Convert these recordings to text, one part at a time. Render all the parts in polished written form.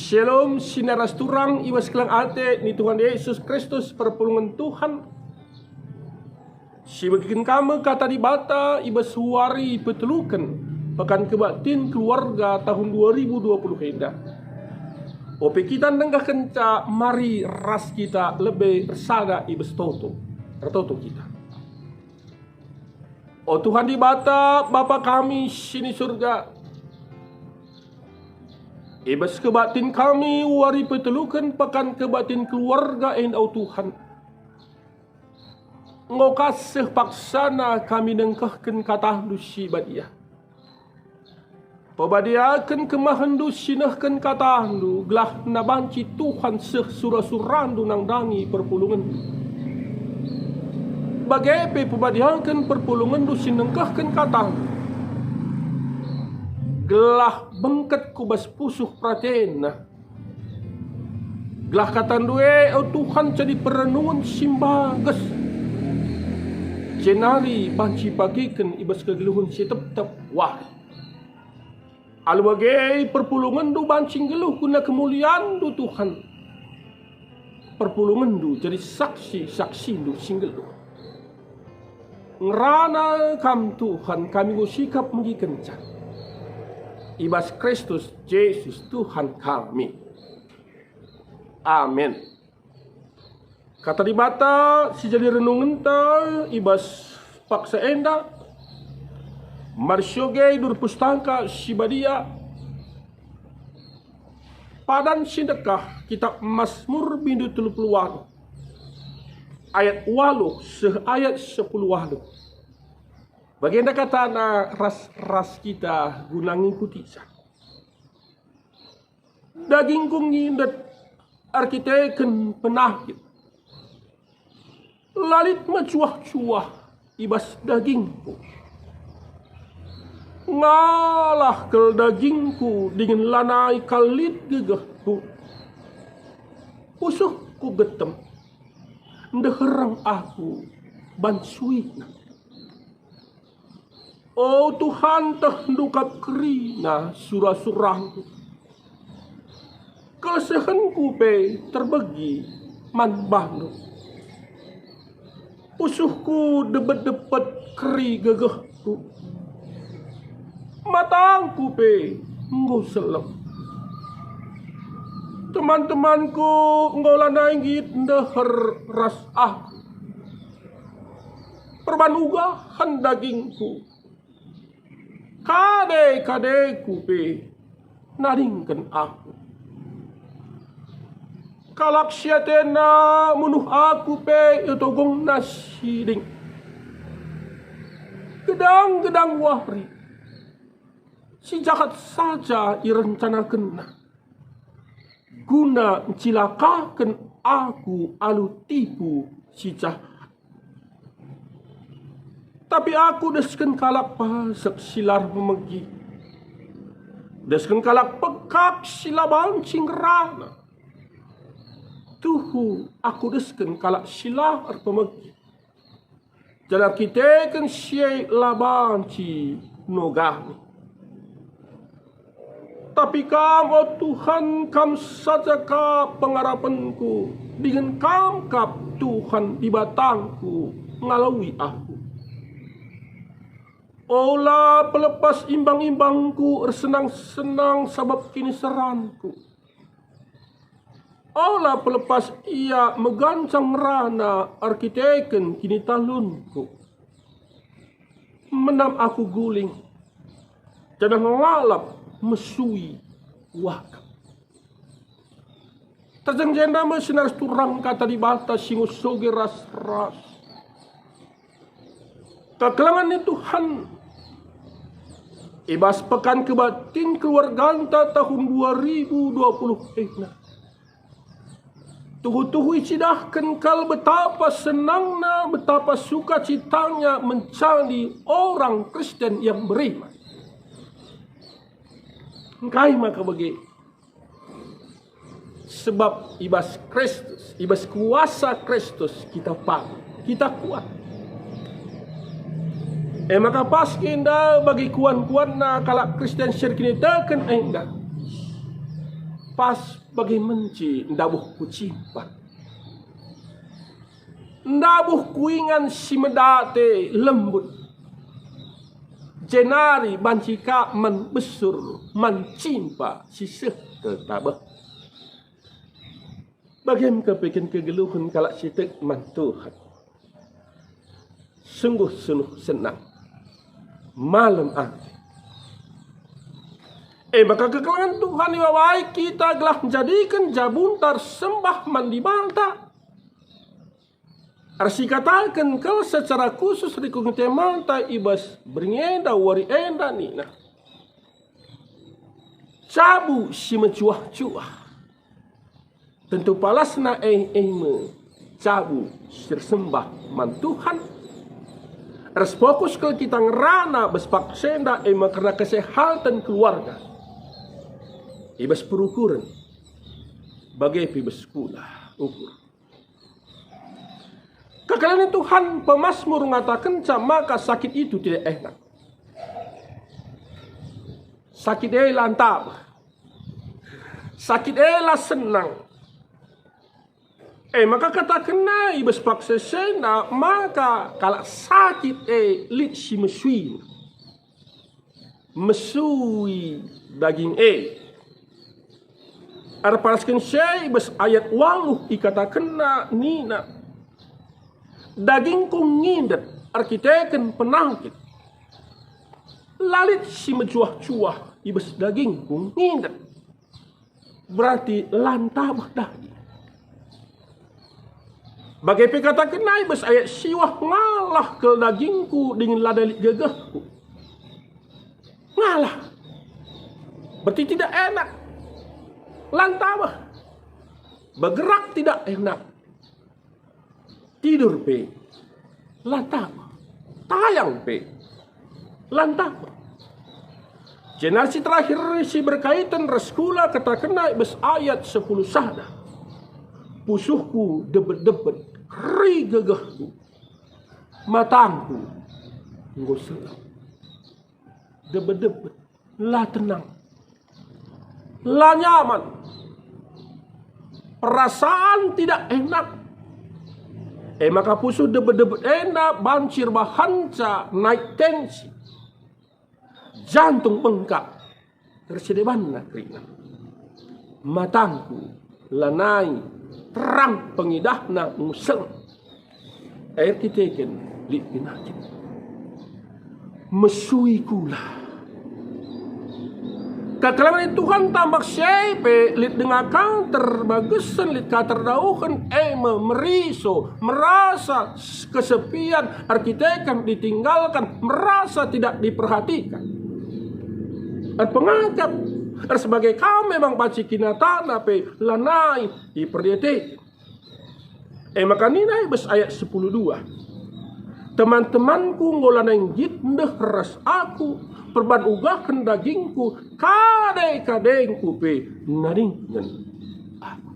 Shalom, sinaras turang, iwas kelang ate ni Tuhan Yesus Kristus, perpulungan Tuhan. Si bagikan kamu kata di bata, ibas suari petelukan, pekan kebatin keluarga tahun 2020 hendak. Ope kita nenggah kenca, mari ras kita lebih bersada ibas toto kita. Oh Tuhan di bata, Bapa kami sini surga, ibas kebatin kami wari petelukan pekan kebatin keluarga oh Tuhan. Ngau kasih paksana kami nengkahkan kata dusi badia. Pabadiakan kemahandu sinahkan kata handu gelah nabanci Tuhan seh surah-surandu nang dangi perpulungan. Bagai pabadiakan perpulungan du sinengkahkan kata handu gelah bengket kubas pusuh pratena. Gelah kata duwe oh Tuhan jadi perenungan simbagas. Jenari banci pagikan ibas kegeluhun si tep-tep wah. Alwagai perpulungan du bancing geluh guna kemuliaan du Tuhan. Perpulungan du jadi saksi du singgeluh. Ngerana kam Tuhan kami sikap mengikencan. Ibas Kristus Yesus Tuhan kami. Amin. Kata di bata si jadi renungan ta ibas paksa enda marsyoge dur pustangka si badia padan sedekah kitab Mazmur bindu 30 ayat 8 ayat 10 Baginda kata na ras kita guna ngikuti sa. Daging kong ngindat arkiteken penakit. Lalit macuah-cuah ibas dagingku. Ngalah kel dagingku dengan lanai kalit gegahku. Pusuhku getem. Ndeherang aku bansui. Oh Tuhan tehndukat kerina surah-surahku. Kelesehanku pe terbagi manbahnu. Pusuhku debet-debet keri gegahku. Matangku pe nguselem. Teman-temanku ngolah nanggit ndeher ras aku. Perbanugahan dagingku. Kade-kadeku pe naringkan aku. Kalak syatena munuh aku pe itogong nasiding. Gedang-gedang wahri. Si jahat saja irencanakan. Guna cilakakan aku alu tipu si jahat. Tapi aku desken kalak pasak silar memegi. Desken kalak pekak sila bancing rana. Tuhu aku desken kalak silar pemegi. Jalan kita kan syai labanci nogani. Tapi kamu Tuhan kam saja ka pengharapanku. Dengan kam kap Tuhan di batangku ngalawi aku. Olah pelepas imbang-imbangku bersenang-senang sebab kini seranku. Olah pelepas ia megancang rana arkiteken kini talunku. Menam aku guling. Jangan lalap mesui wakam. Terjang jenda sinar turang kata di batas singus soge ras-ras. Kekelangan ni Tuhan. Ibas pekan kebatin keluarga tahun 2020. Tuhu-tuhu icidahkan kal betapa senangnya, betapa sukacitanya mencari orang Kristen yang beriman. Kai maka bagi. Sebab ibas Kristus, ibas kuasa Kristus kita paham, kita kuat. Maka pas kinda bagi kuan-kuan na kalak Kristen syir kini teken enggak. pas bagi menci ndabuh kucimpan. Ndabuh kuingan si medate lembut. Jenari bancika man besur man cimpa si setetabah. Bagaimana kepikin kegeluhan kalak sitek man Tuhan. Sungguh senang. Malam akhir. Maka kekalangan Tuhan iwawai kita telah menjadikan jabuntar sembah mandi balta. Arsi katakan kalau secara khusus di kungte malta ibas beringenda wari enda ni nah. Cabu si mencuah-cuah. Tentu palasna me cabu sembah man Tuhan. Ars fokus ke kita ngerana bespak senda karena kesehatan keluarga. Ibas perukuran bagai pibas kula ukur. Kekalian Tuhan pemazmur mengatakan maka sakit itu tidak enak. Sakit lantap. Sakit senang. Maka katakan na ibas paksa sena maka kalau sakit lit si mesui. Mesui daging Arpaskan syai bes ayat waluh ikatakan na nina. Daging kong ngindat arkiteken penangkit. Lalit si mencuah-cuah ibas daging kong ngindat. Berarti lantabah daging. Bagai katakan na ibas ayat siwah ngalah ke dagingku dengan ladalit gagahku. Ngalah. Berarti tidak enak. Lantabah. Bergerak tidak enak. Tidur lantabah. Tayang lantabah. Generasi terakhir si berkaitan raskula katakan bes ayat 10 sada. Pusuhku debet-debet, ri gagahku. Matangku ngusel. Debet-debet, lah tenang. Lah nyaman. Perasaan tidak enak. Maka pusuh debet-debet enak, bancir bahanca, naik tensi. Jantung bengkak. Tersedeban nak keringat. Matangku lanai, terang pengidahna museng. Air kiteken li pinakit. Mesui kula. Kekelaman Tuhan tambak syape lit dengan kanter bagusan lit kater dauhan meriso merasa kesepian arkitekan ditinggalkan merasa tidak diperhatikan. Pengangkat sebagai kau memang paci kinatana lanai diperdiete. Maka ninai bes ayat 10:2. Teman-temanku ngolaneng gitndeh ras aku perban ugahkan dagingku kadeng-kadengku naringan aku.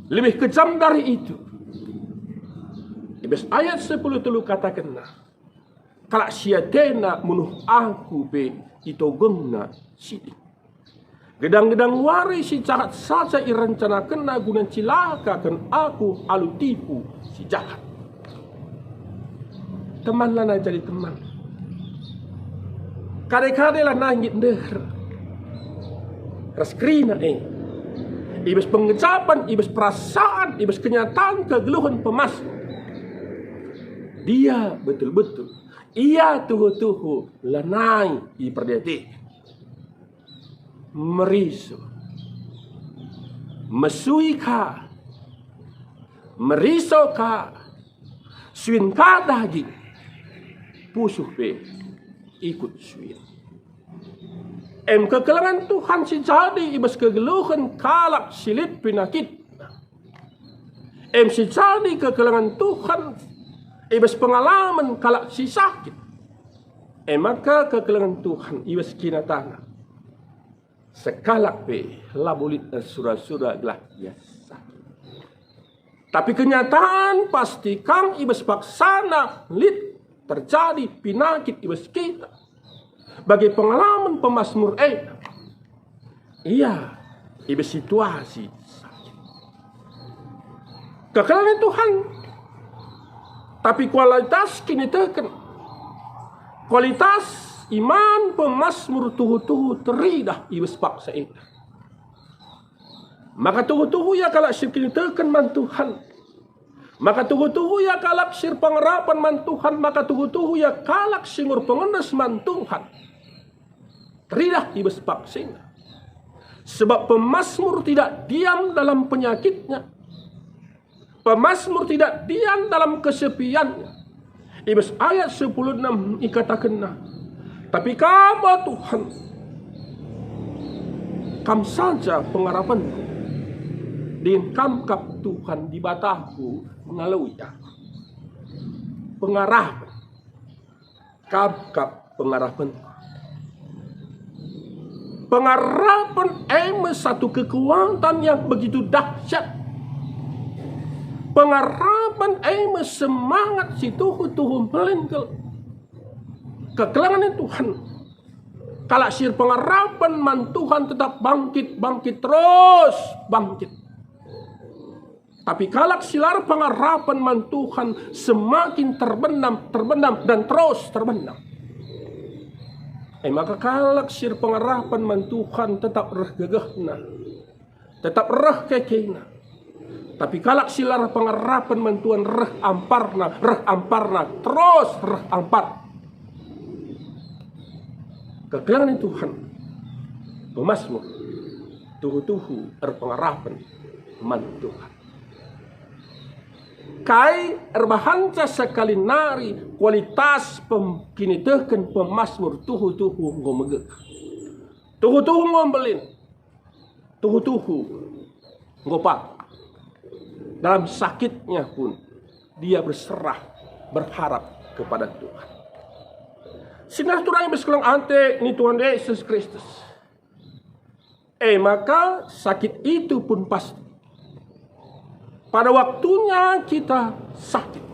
Lebih kejam dari itu. Ibas ayat 10 telu katakan kalau siatena menuh aku itogengna sidik. Gedang-gedang wari si jahat saja irencanakan guna cilakakan aku alu tipu si jahat. Teman lana jadi teman. Kade-kade lah nangit deh. Raskrina ibas pengecapan, ibas perasaan, ibas kenyataan kegeluhan pemas. Dia betul-betul. Ia tuhu-tuhu lanai iperdeti. Meriso. Mesui ka. Meriso ka. Suin ka daging. Pusuh ikut suin. Kekelangan Tuhan si jadi ibas kegeluhan kalak silit pinakit. Si jadi kekelangan Tuhan ibas pengalaman kalak si sakit. Maka kekelangan Tuhan ibas kinatana. Sekalak labulit surah-surah gelah biasa. Tapi kenyataan pasti kang ibas paksana lit terjadi pinakit ibas kita. Bagi pengalaman pemazmur iya iba situasi sakit. Kekalahan Tuhan. Tapi kualitas kini teken. Kualitas iman pemazmur tuhu-tuhu teridah iba sepaksa itu. Maka tuhu-tuhu ya kalak sir kini teken man Tuhan. Maka tuhu-tuhu ya kalak sir pangerapan man Tuhan. Maka tuhu-tuhu ya kalak singur pengenes man Tuhan. Teridah iba sepaksa itu. Sebab pemazmur tidak diam dalam penyakitnya. Pemazmur tidak diam dalam kesepiannya. Ibas ayat 10:6 ikatakanna. Tapi kamu Tuhan, kam saja pengharapanku. Din kam kap Tuhan di bataku mengalui aku. Pengharapan. Kam kap pengharapanku. Pengharapan satu kekuatan yang begitu dahsyat. Pengharapan semangat si tuhu-tuhu melengkel. Kekelangan Tuhan. Kalau sir pengharapan man Tuhan tetap bangkit terus bangkit. Tapi kalau silar pengharapan man Tuhan semakin terbenam dan terus terbenam. Maka kalau sir pengharapan man Tuhan tetap reh gegahna. Tetap reh kekena. Tapi kalak silar pengharapan mantuan reh amparna, terus reh ampar. Kekelangan Tuhan, pemazmur, tuhu-tuhu pengharapan man Tuhan. Kai erbahanca sekali nari kualitas kiniteukeun pemazmur tuhu-tuhu ngomegek. Tuhu-tuhu ngombelin. Tuhu-tuhu ngopak. Dalam sakitnya pun dia berserah, berharap kepada Tuhan. Sinar turang berselang ante ni Tuhan Yesus Kristus. Maka sakit itu pun pasti. Pada waktunya kita sakit.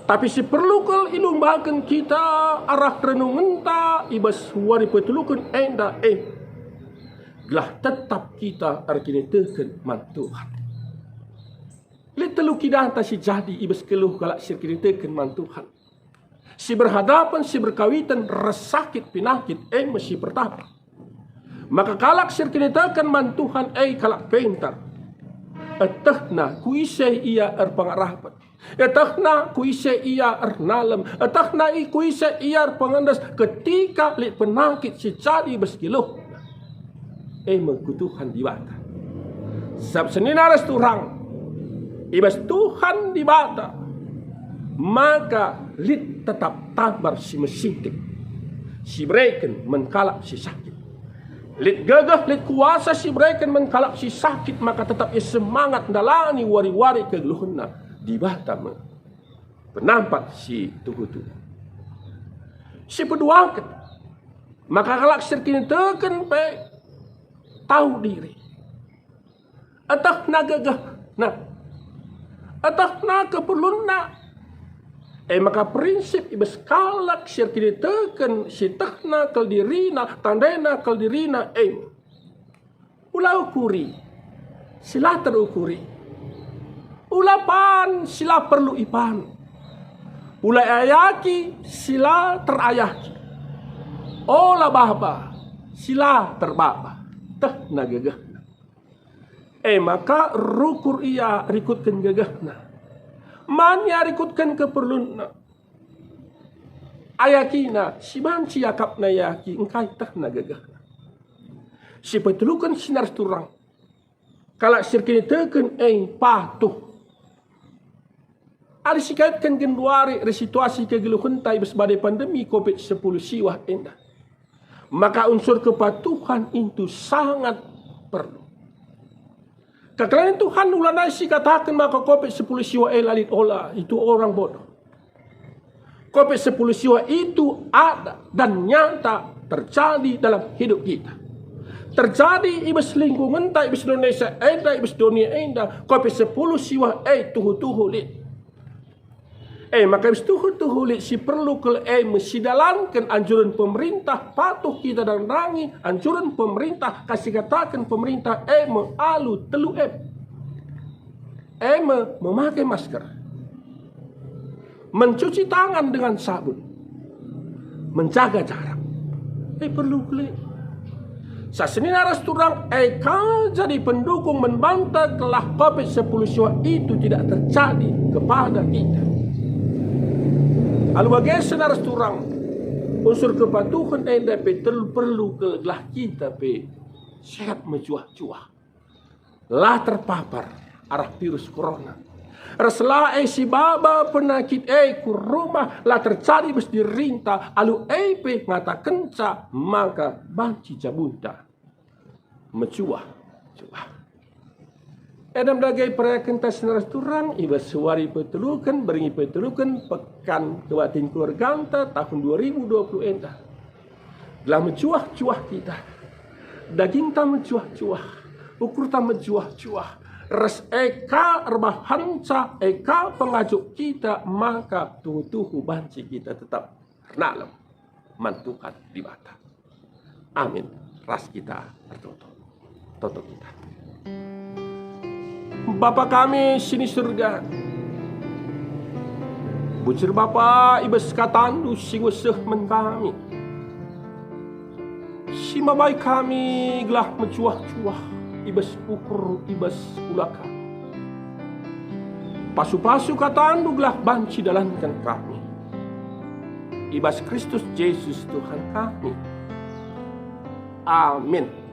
Tapi si perlu kal ilumbakan kita arah renung enta ibas wari petulukan enda gelah tetap kita arkini teken man Tuhan. Litelu kidanta si jadi ibas keluh kalak sir kini teken man Tuhan. Si berhadapan, si berkawitan, resakit pinakit, masih pertama. Maka kalak sir kini teken man Tuhan, kalak pentar. Etahna kuisay iya pangarapan. Etahna kuisay iya nalam. Etahna kuisay iya pangandas ketika lit penakit si jadi ibas keluh. Mengkutuhan dibata. Sab seninaras turang. Ibas Tuhan dibata. Maka lit tetap tabar si mesintik. Si breken menkalap si sakit. Lit gagah, lit kuasa si breken menkalap si sakit. Maka tetap semangat dalani wari-wari kegeluhna. Dibata penampak si tuhu-tuhu. Si peduakan. Maka kalak sirkin teken pe tahu diri. Atah na gagah na. Atah na keperluan na. Maka prinsip ibas kalak sir kini teken si takna kal dirina tandena kal dirina ula ukuri sila terukuri ula pan sila perlu ipan ula ayaki sila terayaki ola bahba sila terbaba tah na gagah. Maka rukur ia rikutkan gagahna. Manya rikutkan keperluan ayakina si banci yakap na yaki engkai tah na gagahna. Si petulukan sinar turang. Kalak sirkini teken patuh. Ada sikaitkan genduari resituasi kegeluhan tai besbadai pandemi COVID-10 siwah endah. Maka unsur kepatuhan itu sangat perlu. Kekalian Tuhan ulanai si katakan maka COVID-10 siwa lalit olah itu orang bodoh. COVID-10 siwa itu ada dan nyata terjadi dalam hidup kita. Terjadi ibas lingkungan tak ibas Indonesia ibas dunia enda COVID-10 siwa tuhu-tuhu lit. Maka tuhu si perlu ke mesidalankan anjuran pemerintah patuh kita dan rangi anjuran pemerintah kasih katakan pemerintah alu telu memakai masker, mencuci tangan dengan sabun, menjaga jarak. Perlu ke saseni naras turang kau jadi pendukung membantah kelah COVID-19 itu tidak terjadi kepada kita. Lalu bagaimana naras turang unsur kepatuhan dapat perlu kelah kita sehat mencuah-cuah lah terpapar arah virus corona. Raslah si baba penyakit ku rumah lah terjadi bes dirintah alu ngata kenca maka banci jabunta mencuah. Edam dagai perayakan tas naras turang iba suari petelukan beringi petelukan pekan kebatin keluarganta tahun 2020 entah. Telah mencuah-cuah kita. Daging tak mencuah-cuah. Ukur tak mencuah-cuah. Res rebah hanca pengajuk kita maka tuhu banci kita tetap nalam mantukan di bata. Amin. Ras kita tertutup. Tutup kita. Bapa kami sini surga. Bucir Bapa ibas katandu si weseh men kami. Si mabai kami gelah mencuah-cuah ibas ukur ibas ulaka. Pasu-pasu katandu gelah banci dalankan kami. Ibas Kristus Yesus Tuhan kami. Amin.